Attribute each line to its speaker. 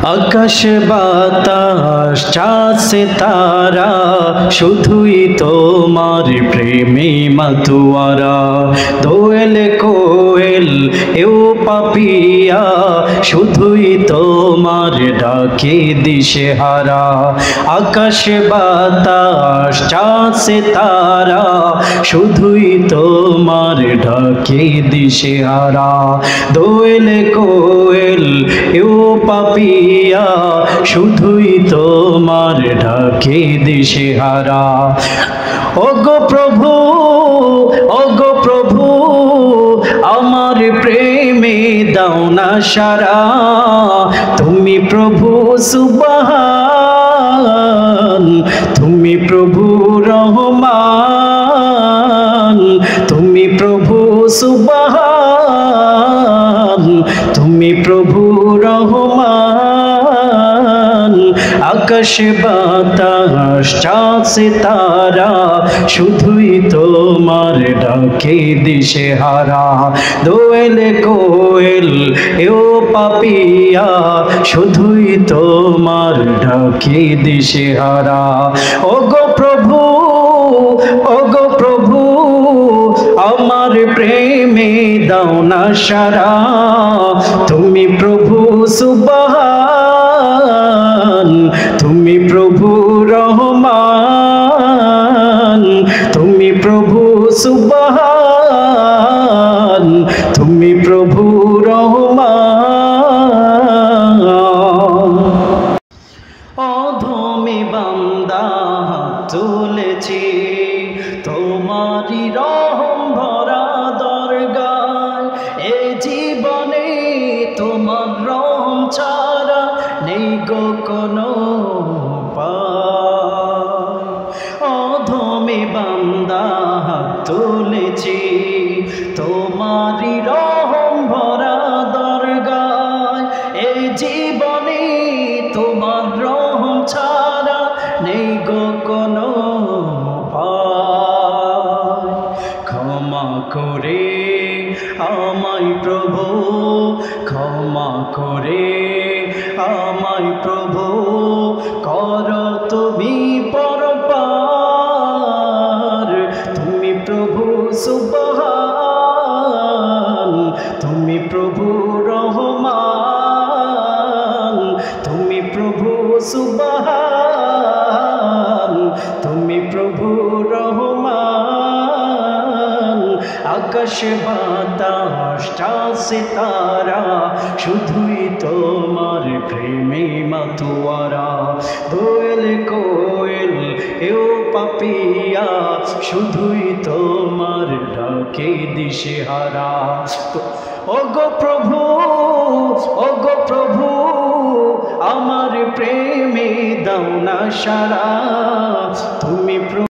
Speaker 1: আকাশ বাতাস চাঁদ সিতারা শুধুই তোমার প্রেমে মাতুয়ারা। দোয়েল কোয়েল এও পাপিয়া শুধুই তোমার ডাকে দিশেহারা। আকাশ বাতাস চাঁদ সিতারা শুধুই তোমার ডাকে দিশেহারা। দোয়েল কোয়েল এও পাপিয়া শুধুই তোমার ডাকে দিশেহারা। ওগো প্রভু, ওগো প্রভু, আমার প্রেমে দাও না সারা। তুমি প্রভু সুবহান, তুমি প্রভু রহমান, তুমি প্রভু সুবহান, তুমি প্রভু রহমান। আকাশ বাতাস চাঁদ সিতারা শুধুই তোমার ডাকে দিশেহারা। দোয়েল কোয়েল এও পাপিয়া শুধুই তোমার ডাকে দিশেহারা। ওগো প্রভু, ওগো প্রভু, আমার প্রেমে দাও না সারা। তুমি প্রভু সুবহান, তুমি প্রভু রহমান, তুমি প্রভু সুবহান, তুমি প্রভু রহমান। অধমী বান্দা তুলেছি তোমারি রহম ভরা দরগায়। এ জীবনে তোমার রহম ছাড়া নেই গো কোনো উপায়। অধমী বান্দা তুলেছি তোমারি রহম ভরা দরগায়। এ জীবনে তোমার রহম ছাড়া নেই গো কোনো উপায়। ক্ষমা করে আমায় প্রভু, ক্ষমা করে আমায় প্রভু, করো তুমি পরপার। তুমি প্রভু সুবহান, তুমি প্রভু রহমান, তুমি প্রভু সুবহান, তুমি প্রভু রহমান। আকাশ বাতাস চাঁদ সিতারা শুধুই তোমার প্রেমে মাতুয়ারা। দোয়েল কোয়েল এও পাপিয়া শুধুই তোমার ডাকে দিশেহারা। ওগো প্রভু, ওগো প্রভু, আমার প্রেমে দাও না সারা।